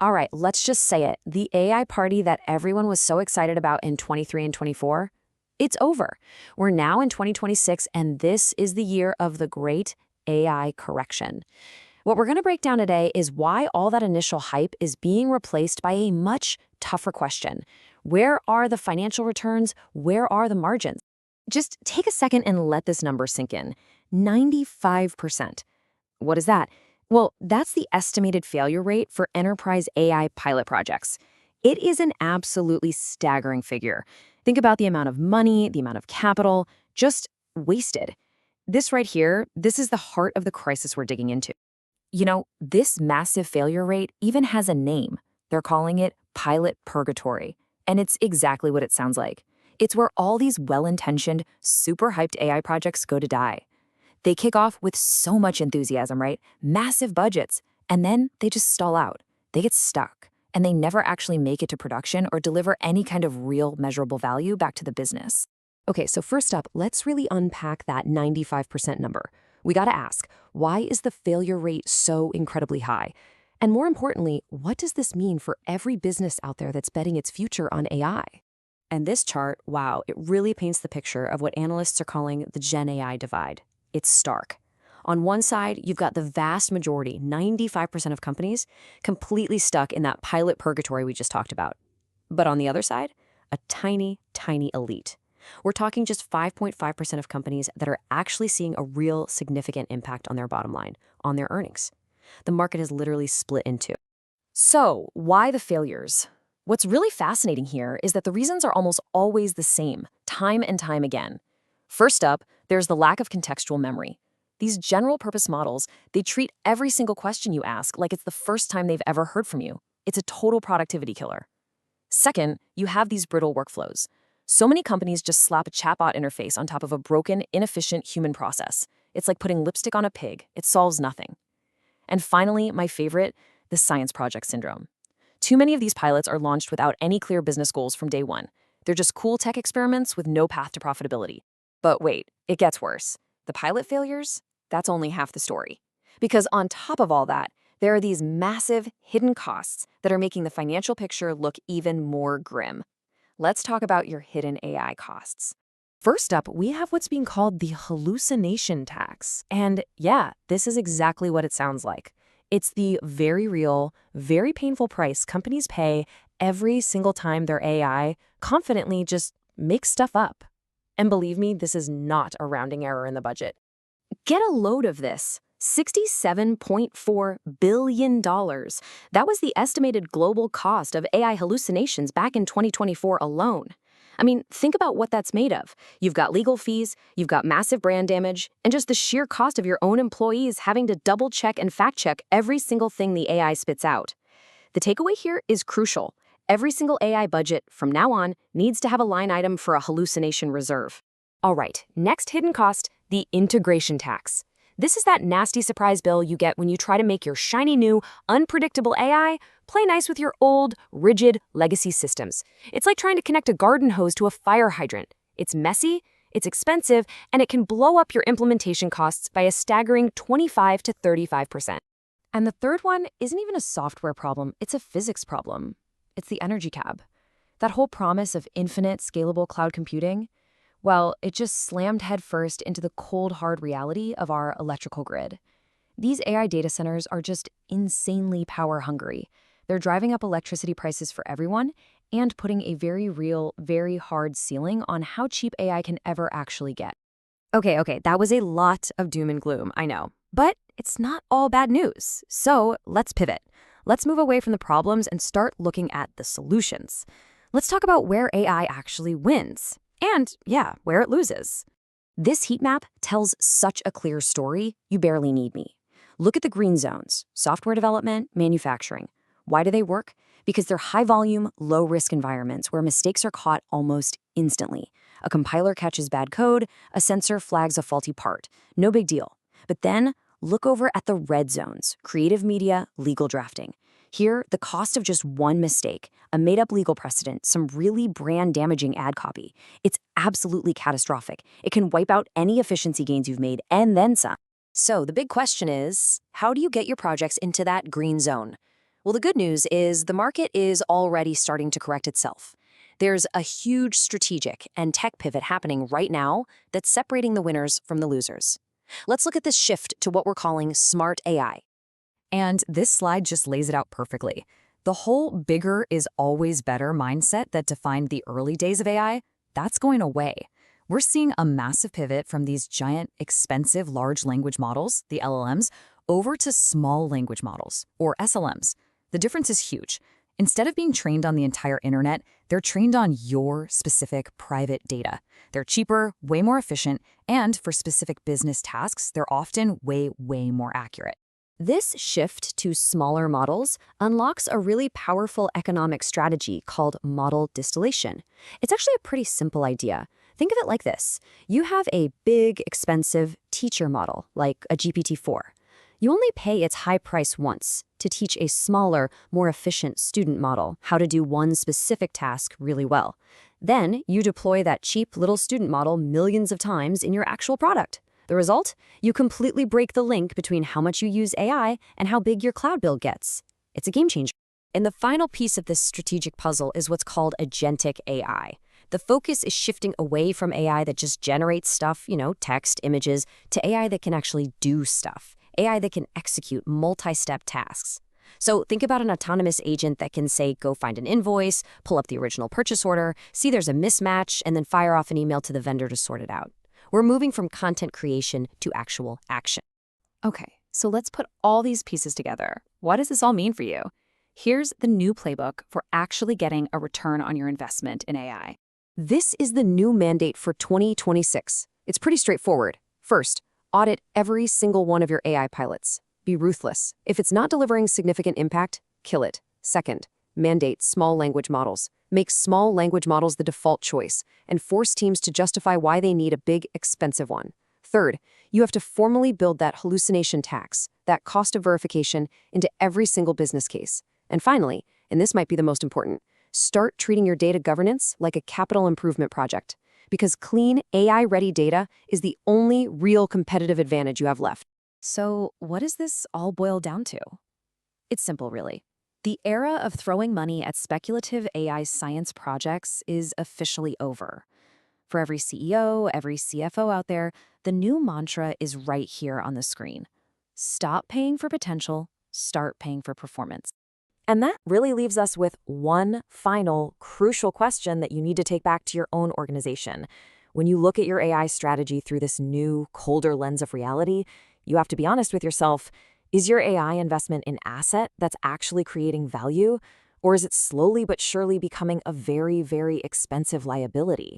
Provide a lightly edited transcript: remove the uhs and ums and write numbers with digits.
All right, let's just say it. The AI party that everyone was so excited about in 23 and 24, it's over. We're now in 2026, and this is the year of the great AI correction. What we're going to break down today is why all that initial hype is being replaced by a much tougher question. Where are the financial returns? Where are the margins? Just take a second and let this number sink in. 95%. What is that? Well, that's the estimated failure rate for enterprise AI pilot projects. It is an absolutely staggering figure. Think about the amount of money, the amount of capital, just wasted. This right here, this is the heart of the crisis we're digging into. You know, this massive failure rate even has a name. They're calling it pilot purgatory. And it's exactly what it sounds like. It's where all these well-intentioned, super hyped AI projects go to die. They kick off with so much enthusiasm, right? Massive budgets. And then they just stall out. They get stuck. And they never actually make it to production or deliver any kind of real measurable value back to the business. Okay, so first up, let's really unpack that 95% number. We gotta ask, why is the failure rate so incredibly high? And more importantly, what does this mean for every business out there that's betting its future on AI? And this chart, wow, it really paints the picture of what analysts are calling the Gen AI divide. It's stark. On one side, you've got the vast majority, 95% of companies, completely stuck in that pilot purgatory we just talked about. But on the other side, a tiny, tiny elite. We're talking just 5.5% of companies that are actually seeing a real significant impact on their bottom line, on their earnings. The market has literally split in two. So, why the failures? What's really fascinating here is that the reasons are almost always the same, time and time again. First up, there's the lack of contextual memory. These general-purpose models, they treat every single question you ask like it's the first time they've ever heard from you. It's a total productivity killer. Second, you have these brittle workflows. So many companies just slap a chatbot interface on top of a broken, inefficient human process. It's like putting lipstick on a pig. It solves nothing. And finally, my favorite, the science project syndrome. Too many of these pilots are launched without any clear business goals from day one. They're just cool tech experiments with no path to profitability. But wait, it gets worse. The pilot failures? That's only half the story. Because on top of all that, there are these massive hidden costs that are making the financial picture look even more grim. Let's talk about your hidden AI costs. First up, we have what's being called the hallucination tax. And yeah, this is exactly what it sounds like. It's the very real, very painful price companies pay every single time their AI confidently just makes stuff up. And believe me, this is not a rounding error in the budget. Get a load of this. $67.4 billion. That was the estimated global cost of AI hallucinations back in 2024 alone. I mean, think about what that's made of. You've got legal fees, you've got massive brand damage, and just the sheer cost of your own employees having to double-check and fact-check every single thing the AI spits out. The takeaway here is crucial. Every single AI budget, from now on, needs to have a line item for a hallucination reserve. All right, next hidden cost, the integration tax. This is that nasty surprise bill you get when you try to make your shiny new, unpredictable AI play nice with your old, rigid legacy systems. It's like trying to connect a garden hose to a fire hydrant. It's messy, it's expensive, and it can blow up your implementation costs by a staggering 25 to 35%. And the third one isn't even a software problem, it's a physics problem. It's the energy cap. That whole promise of infinite, scalable cloud computing, well, it just slammed headfirst into the cold, hard reality of our electrical grid. These AI data centers are just insanely power hungry. They're driving up electricity prices for everyone and putting a very real, very hard ceiling on how cheap AI can ever actually get. Okay, that was a lot of doom and gloom, I know. But it's not all bad news. So let's pivot. Let's move away from the problems and start looking at the solutions. Let's talk about where AI actually wins. And, yeah, where it loses. This heat map tells such a clear story, you barely need me. Look at the green zones: software development, manufacturing. Why do they work? Because they're high-volume, low-risk environments where mistakes are caught almost instantly. A compiler catches bad code, a sensor flags a faulty part. No big deal. But then, look over at the red zones: creative media, legal drafting. Here, the cost of just one mistake, a made-up legal precedent, some really brand-damaging ad copy, it's absolutely catastrophic. It can wipe out any efficiency gains you've made and then some. So the big question is, how do you get your projects into that green zone? Well, the good news is the market is already starting to correct itself. There's a huge strategic and tech pivot happening right now that's separating the winners from the losers. Let's look at this shift to what we're calling smart AI. And this slide just lays it out perfectly. The whole bigger is always better mindset that defined the early days of AI, that's going away. We're seeing a massive pivot from these giant, expensive large language models, the LLMs, over to small language models, or SLMs. The difference is huge. Instead of being trained on the entire internet, they're trained on your specific private data. They're cheaper, way more efficient, and for specific business tasks, they're often way more accurate. This shift to smaller models unlocks a really powerful economic strategy called model distillation. It's actually a pretty simple idea. Think of it like this. You have a big, expensive teacher model, like a GPT-4. You only pay its high price once to teach a smaller, more efficient student model how to do one specific task really well. Then you deploy that cheap little student model millions of times in your actual product. The result? You completely break the link between how much you use AI and how big your cloud bill gets. It's a game changer. And the final piece of this strategic puzzle is what's called agentic AI. The focus is shifting away from AI that just generates stuff, text, images, to AI that can actually do stuff. AI that can execute multi-step tasks. So think about an autonomous agent that can say, go find an invoice, pull up the original purchase order, see there's a mismatch, and then fire off an email to the vendor to sort it out. We're moving from content creation to actual action. Okay, so let's put all these pieces together. What does this all mean for you? Here's the new playbook for actually getting a return on your investment in AI. This is the new mandate for 2026. It's pretty straightforward. First, audit every single one of your AI pilots. Be ruthless. If it's not delivering significant impact, kill it. Second, mandate small language models. Make small language models the default choice and force teams to justify why they need a big, expensive one. Third, you have to formally build that hallucination tax, that cost of verification, into every single business case. And finally, and this might be the most important, start treating your data governance like a capital improvement project. Because clean, AI-ready data is the only real competitive advantage you have left. So what does this all boil down to? It's simple, really. The era of throwing money at speculative AI science projects is officially over. For every CEO, every CFO out there, the new mantra is right here on the screen. Stop paying for potential, start paying for performance. And that really leaves us with one final, crucial question that you need to take back to your own organization. When you look at your AI strategy through this new, colder lens of reality, you have to be honest with yourself. Is your AI investment an asset that's actually creating value? Or is it slowly but surely becoming a very expensive liability?